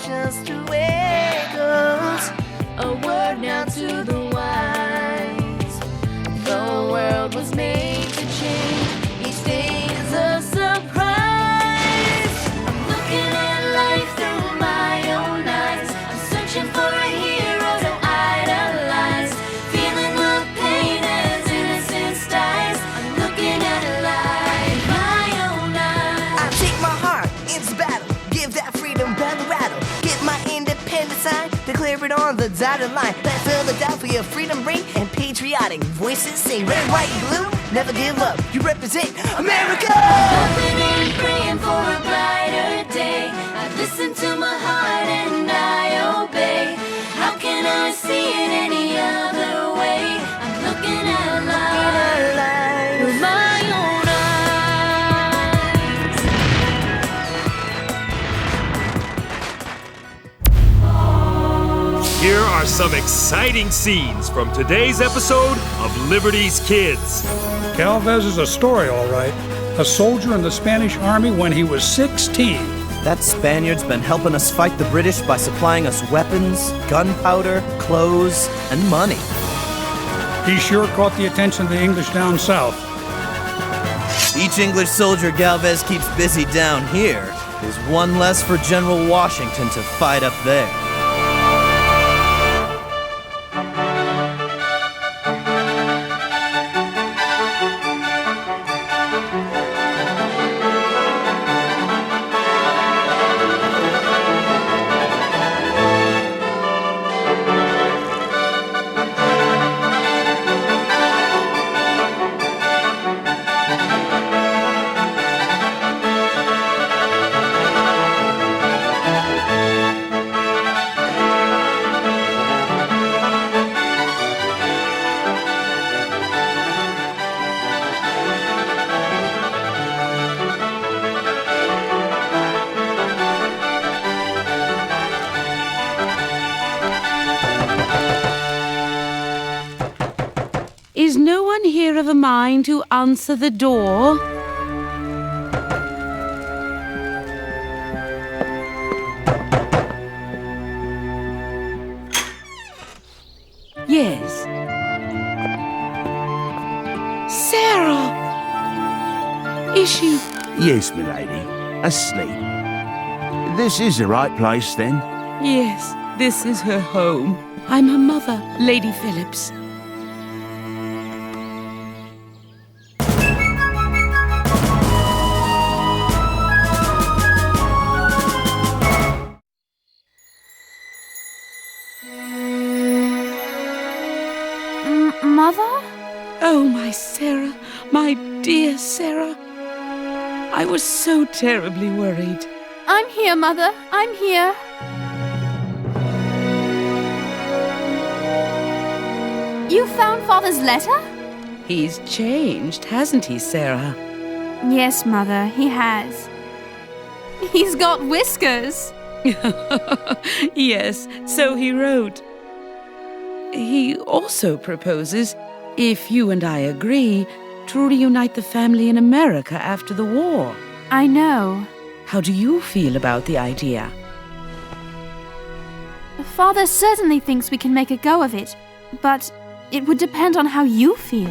just the way it goes. A word now to the wise. The world was made to change. Each day is a surprise. I'm looking at life through my own eyes. I'm searching for a hero to idolize. Feeling the pain as innocence dies. I'm looking at life my own eyes. I take my heart into battle. Give that freedom battle rattle. Get my independent sign. Declare it on the dotted line. Let Philadelphia freedom ring and patriotic voices sing. Red, white, and blue, never give up. You represent America. Hoping and praying for a brighter day. I listen to my heart and I obey. How can I see it any other way? I'm looking at life with my own eyes. Here are some exciting scenes from today's episode of Liberty's Kids. Galvez is a story, all right. A soldier in the Spanish Army when he was 16. That Spaniard's been helping us fight the British by supplying us weapons, gunpowder, clothes, and money. He sure caught the attention of the English down south. Each English soldier Galvez keeps busy down here is one less for General Washington to fight up there. Is no one here of a mind to answer the door? Yes. Sarah! Is she... Yes, milady. Asleep. This is the right place, then? Yes, this is her home. I'm her mother, Lady Phillips. Mother? Oh, my Sarah, my dear Sarah. I was so terribly worried. I'm here, Mother. I'm here. You found Father's letter? He's changed, hasn't he, Sarah? Yes, Mother, he has. He's got whiskers. Yes, so he wrote. He also proposes, if you and I agree, to reunite the family in America after the war. I know. How do you feel about the idea? Father certainly thinks we can make a go of it, but it would depend on how you feel.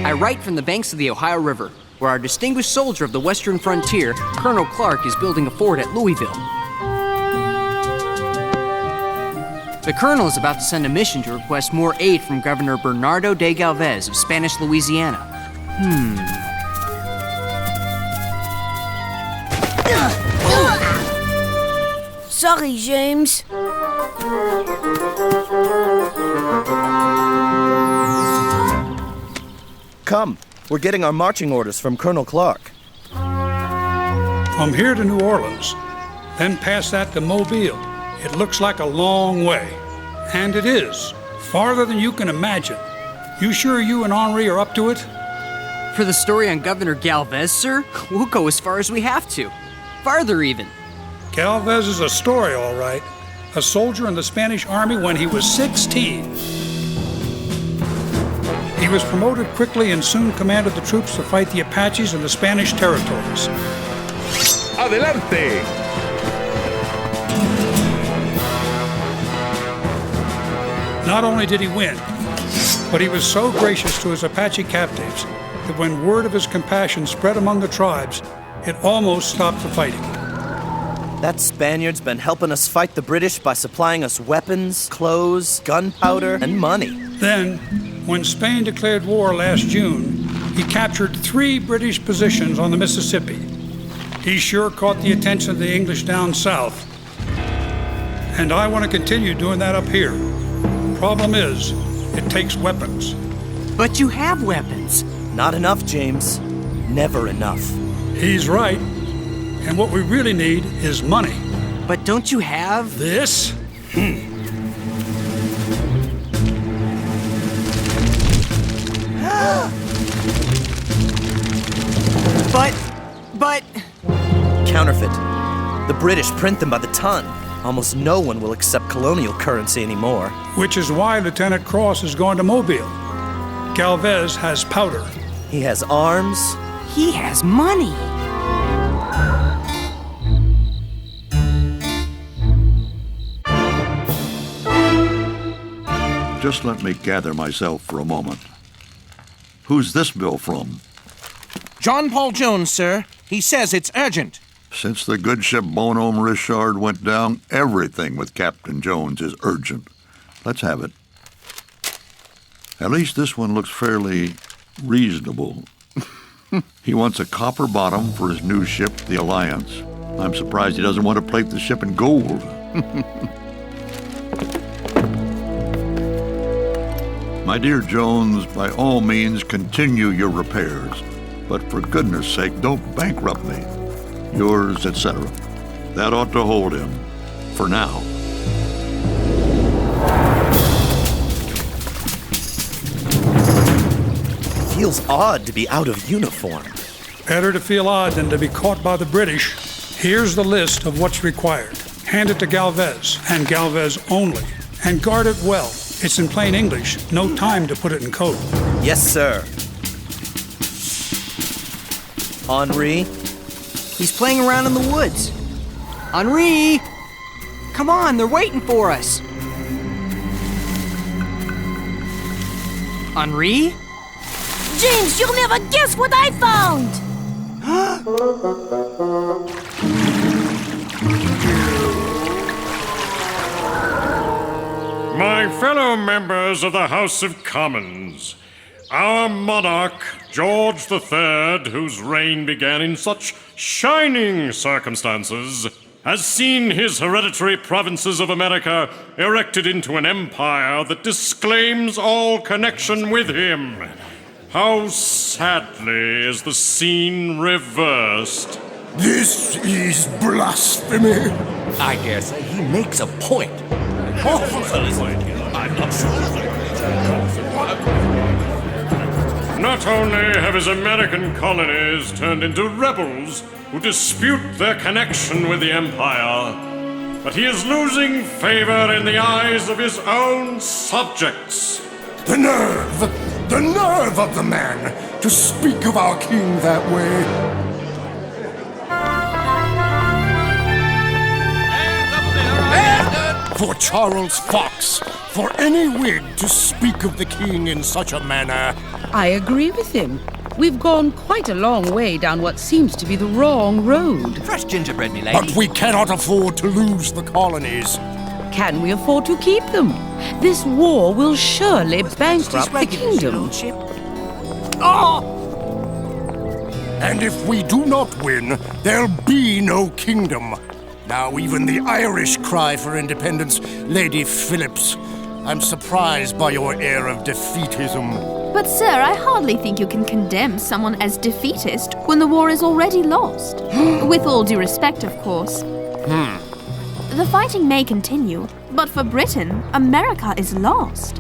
I write from the banks of the Ohio River, where our distinguished soldier of the western frontier, Colonel Clark, is building a fort at Louisville. The colonel is about to send a mission to request more aid from Governor Bernardo de Galvez of Spanish Louisiana. Sorry, James. Come, we're getting our marching orders from Colonel Clark. From here to New Orleans, then past that to Mobile. It looks like a long way. And it is. Farther than you can imagine. You sure you and Henri are up to it? For the story on Governor Galvez, sir, we'll go as far as we have to. Farther even. Galvez is a story, all right. A soldier in the Spanish Army when he was 16. He was promoted quickly and soon commanded the troops to fight the Apaches in the Spanish territories. Adelante! Not only did he win, but he was so gracious to his Apache captives that when word of his compassion spread among the tribes, it almost stopped the fighting. That Spaniard's been helping us fight the British by supplying us weapons, clothes, gunpowder, and money. Then, when Spain declared war last June, he captured 3 British positions on the Mississippi. He sure caught the attention of the English down south. And I want to continue doing that up here. Problem is, it takes weapons. But you have weapons. Not enough, James. Never enough. He's right. And what we really need is money. But don't you have... This? But... Counterfeit. The British print them by the ton. Almost no one will accept colonial currency anymore. Which is why Lieutenant Cross is going to Mobile. Galvez has powder. He has arms. He has money. Just let me gather myself for a moment. Who's this bill from? John Paul Jones, sir. He says it's urgent. Since the good ship Bonhomme Richard went down, everything with Captain Jones is urgent. Let's have it. At least this one looks fairly reasonable. He wants a copper bottom for his new ship, the Alliance. I'm surprised he doesn't want to plate the ship in gold. My dear Jones, by all means continue your repairs, but for goodness sake, don't bankrupt me. Yours, etc. That ought to hold him, for now. Feels odd to be out of uniform. Better to feel odd than to be caught by the British. Here's the list of what's required. Hand it to Galvez, and Galvez only. And guard it well. It's in plain English. No time to put it in code. Yes, sir. Henri? He's playing around in the woods. Henri! Come on, they're waiting for us. Henri? James, you'll never guess what I found! My fellow members of the House of Commons, our monarch, George III, whose reign began in such shining circumstances, has seen his hereditary provinces of America erected into an empire that disclaims all connection with him. How sadly is the scene reversed. This is blasphemy. I dare say he makes a point. I'm not sure. Not only have his American colonies turned into rebels who dispute their connection with the Empire, but he is losing favor in the eyes of his own subjects. The nerve of the man to speak of our king that way. For Charles Fox, for any Whig to speak of the king in such a manner. I agree with him. We've gone quite a long way down what seems to be the wrong road. Fresh gingerbread, me lady. But we cannot afford to lose the colonies. Can we afford to keep them? This war will surely bankrupt the kingdom. And if we do not win, there'll be no kingdom. Now even the Irish cry for independence, Lady Phillips. I'm surprised by your air of defeatism. But sir, I hardly think you can condemn someone as defeatist when the war is already lost. With all due respect, of course. The fighting may continue, but for Britain, America is lost.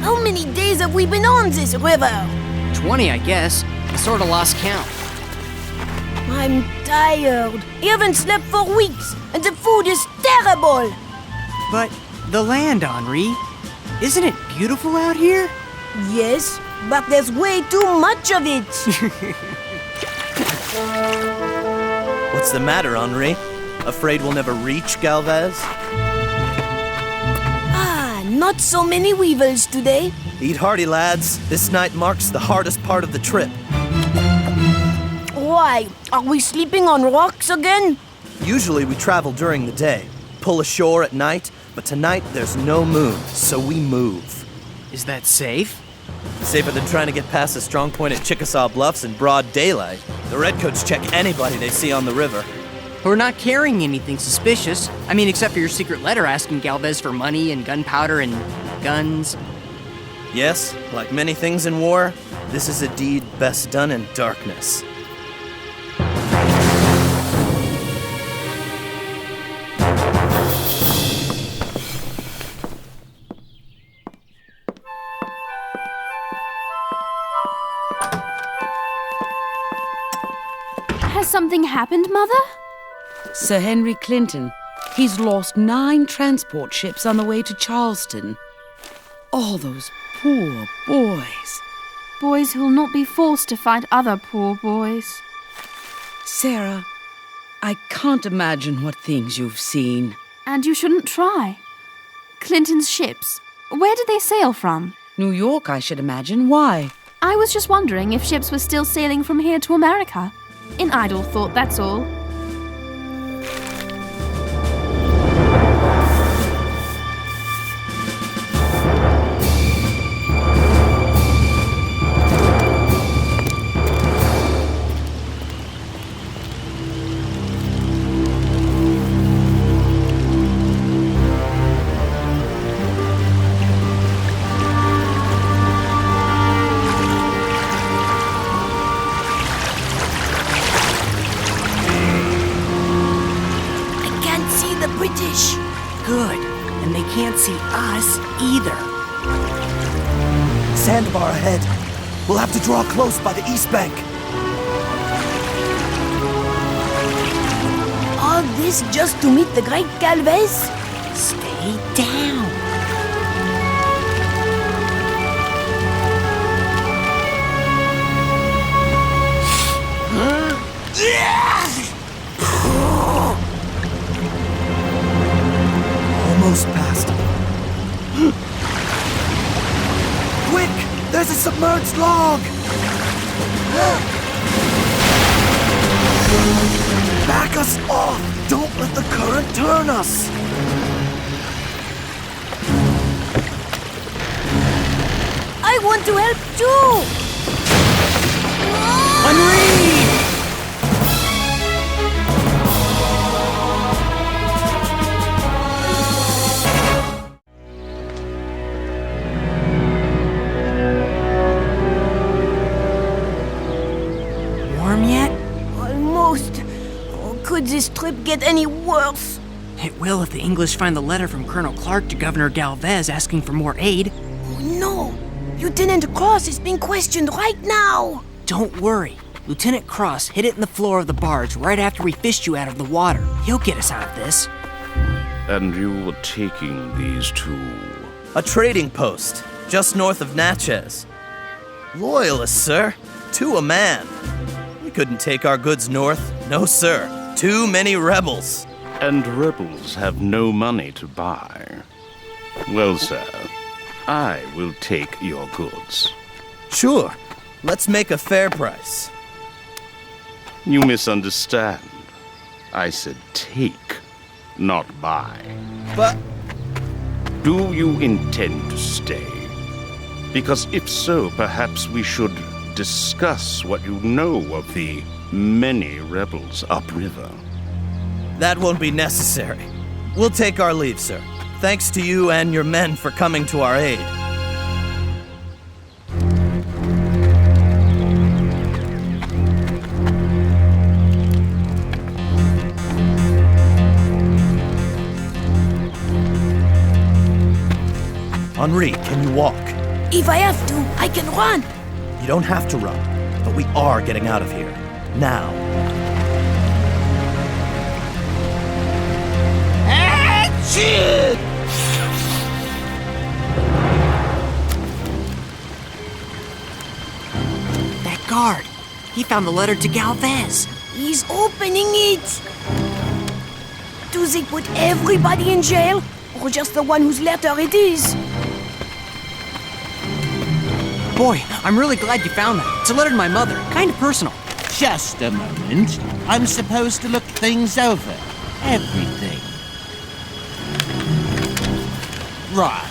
How many days have we been on this river? 20, I guess. I sort of lost count. I'm tired. I haven't slept for weeks, and the food is terrible. But the land, Henri. Isn't it beautiful out here? Yes, but there's way too much of it. What's the matter, Henri? Afraid we'll never reach Galvez? Not so many weevils today. Eat hearty, lads. This night marks the hardest part of the trip. Why? Are we sleeping on rocks again? Usually we travel during the day, pull ashore at night, but tonight there's no moon, so we move. Is that safe? Safer than trying to get past the strong point at Chickasaw Bluffs in broad daylight. The Redcoats check anybody they see on the river. We're not carrying anything suspicious. I mean, except for your secret letter asking Galvez for money and gunpowder and guns. Yes, like many things in war, this is a deed best done in darkness. Has something happened, Mother? Sir Henry Clinton. He's lost 9 transport ships on the way to Charleston. All those poor boys. Boys who'll not be forced to fight other poor boys. Sarah, I can't imagine what things you've seen. And you shouldn't try. Clinton's ships. Where did they sail from? New York, I should imagine. Why? I was just wondering if ships were still sailing from here to America. In idle thought, that's all. Good. And they can't see us either. Sandbar ahead. We'll have to draw close by the east bank. All this just to meet the Great Galvez? Stay down. Almost past. Quick! There's a submerged log! Back us off! Don't let the current turn us! I want to help too! Henri! Warm yet? Almost. Oh, could this trip get any worse? It will if the English find the letter from Colonel Clark to Governor Galvez asking for more aid. Oh no! Lieutenant Cross is being questioned right now! Don't worry. Lieutenant Cross hid it in the floor of the barge right after we fished you out of the water. He'll get us out of this. And you were taking these two? A trading post, just north of Natchez. Loyalists, sir. 2 a man. We couldn't take our goods north. No, sir. Too many rebels. And rebels have no money to buy. Well, sir, I will take your goods. Sure. Let's make a fair price. You misunderstand. I said take, not buy. But... Do you intend to stay? Because if so, perhaps we should discuss what you know of the many rebels upriver. That won't be necessary. We'll take our leave, sir. Thanks to you and your men for coming to our aid. Henri, can you walk? If I have to, I can run! You don't have to run, but we are getting out of here. Now. Shit! That guard. He found the letter to Galvez. He's opening it. Do they put everybody in jail? Or just the one whose letter it is? Boy, I'm really glad you found that. It's a letter to my mother. Kind of personal. Just a moment. I'm supposed to look things over. Everything. Right.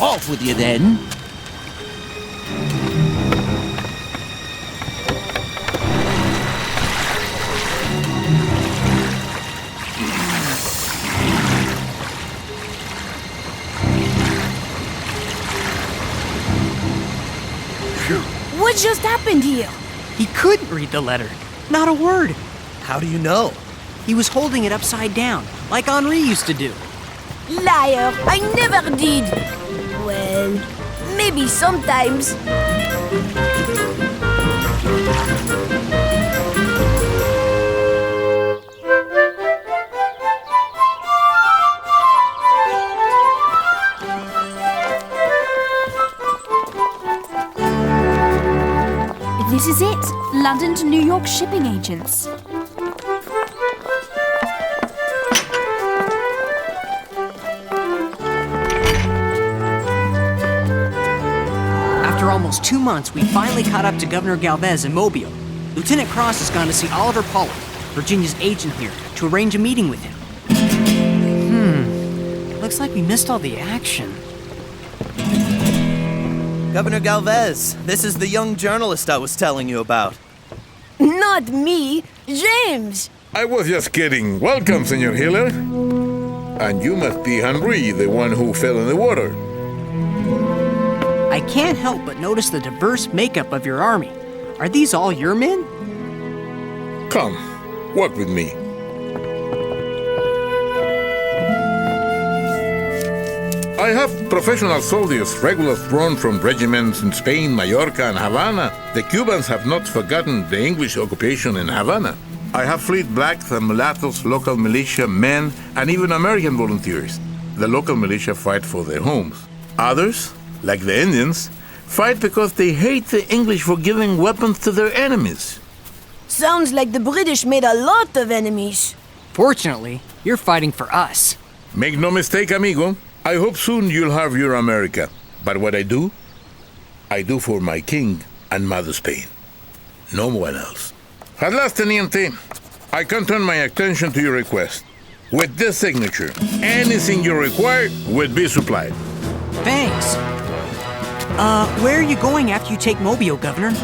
Off with you then. What just happened here? He couldn't read the letter. Not a word. How do you know? He was holding it upside down, like Henri used to do. Liar! I never did! Well, maybe sometimes. This is it. London to New York shipping agents. After almost 2 months, we finally caught up to Governor Galvez in Mobile. Lieutenant Cross has gone to see Oliver Pollard, Virginia's agent here, to arrange a meeting with him. Looks like we missed all the action. Governor Galvez, this is the young journalist I was telling you about. Not me, James! I was just kidding. Welcome, Senor Hiller. And you must be Henri, the one who fell in the water. I can't help but notice the diverse makeup of your army. Are these all your men? Come, walk with me. I have professional soldiers, regulars drawn from regiments in Spain, Mallorca, and Havana. The Cubans have not forgotten the English occupation in Havana. I have fleet blacks and mulattoes, local militia, men, and even American volunteers. The local militia fight for their homes. Others, like the Indians, fight because they hate the English for giving weapons to their enemies. Sounds like the British made a lot of enemies. Fortunately, you're fighting for us. Make no mistake, amigo. I hope soon you'll have your America. But what I do for my king and mother Spain. No one else. At last, Teniente, I can turn my attention to your request. With this signature, anything you require will be supplied. Thanks. Where are you going after you take Mobile, Governor?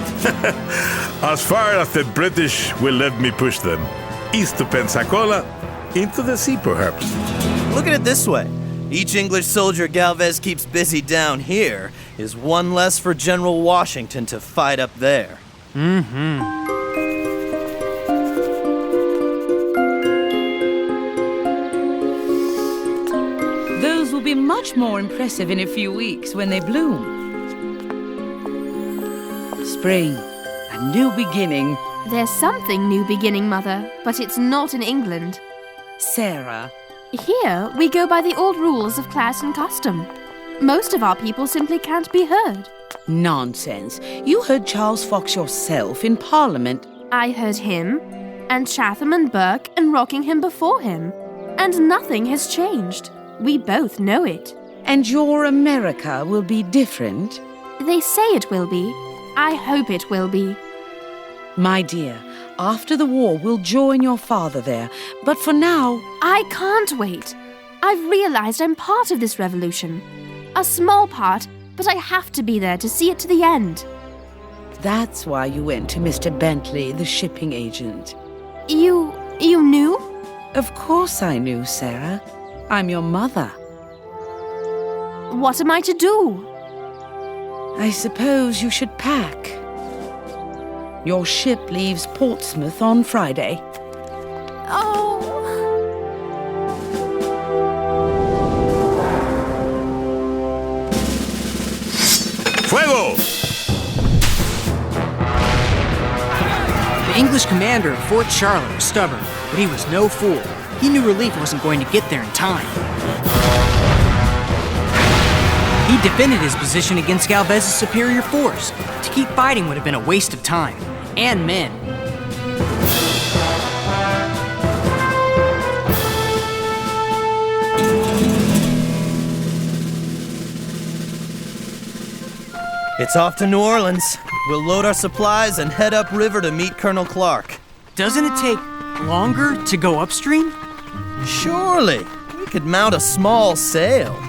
As far as the British will let me push them. East to Pensacola, into the sea perhaps. Look at it this way. Each English soldier Galvez keeps busy down here is one less for General Washington to fight up there. Those will be much more impressive in a few weeks when they bloom. Spring, a new beginning. There's something new beginning, Mother, but it's not in England. Sarah. Here, we go by the old rules of class and custom. Most of our people simply can't be heard. Nonsense. You heard Charles Fox yourself in Parliament. I heard him, and Chatham and Burke and Rockingham before him. And nothing has changed. We both know it. And your America will be different? They say it will be. I hope it will be. My dear, after the war, we'll join your father there. But for now... I can't wait. I've realized I'm part of this revolution. A small part, but I have to be there to see it to the end. That's why you went to Mr. Bentley, the shipping agent. You knew? Of course I knew, Sarah. I'm your mother. What am I to do? I suppose you should pack. Your ship leaves Portsmouth on Friday. Oh. Fuego! The English commander of Fort Charlotte was stubborn, but he was no fool. He knew relief wasn't going to get there in time. He defended his position against Galvez's superior force. To keep fighting would have been a waste of time and men. It's off to New Orleans. We'll load our supplies and head upriver to meet Colonel Clark. Doesn't it take longer to go upstream? Surely. We could mount a small sail.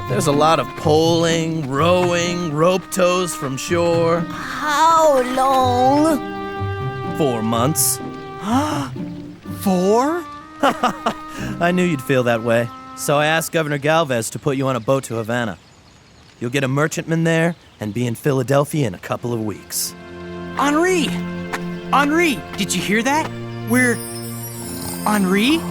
There's a lot of poling, rowing, rope tows from shore. How long? 4 months. 4? I knew you'd feel that way, so I asked Governor Galvez to put you on a boat to Havana. You'll get a merchantman there and be in Philadelphia in a couple of weeks. Henri! Henri, did you hear that? We're... Henri?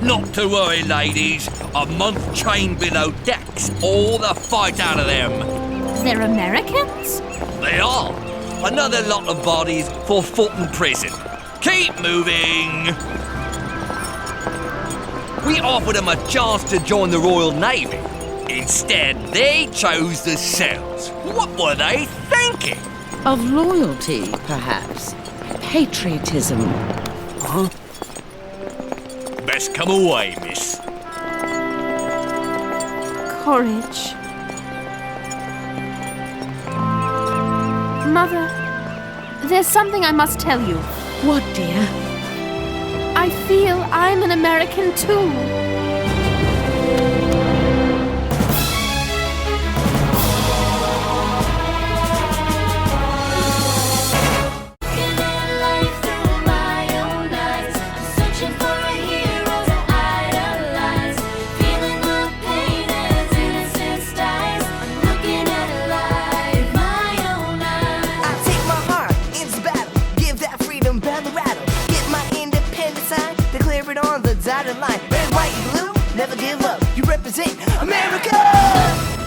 Not to worry, ladies. A month chained below decks, all the fight out of them. They're Americans? They are. Another lot of bodies for Fulton Prison. Keep moving. We offered them a chance to join the Royal Navy. Instead, they chose the cells. What were they thinking? Of loyalty, perhaps. Patriotism. Huh? Best come away, miss. Courage. Mother, there's something I must tell you. What, dear? I feel I'm an American too. Dotted line, red, white, and blue, never give up. You represent America!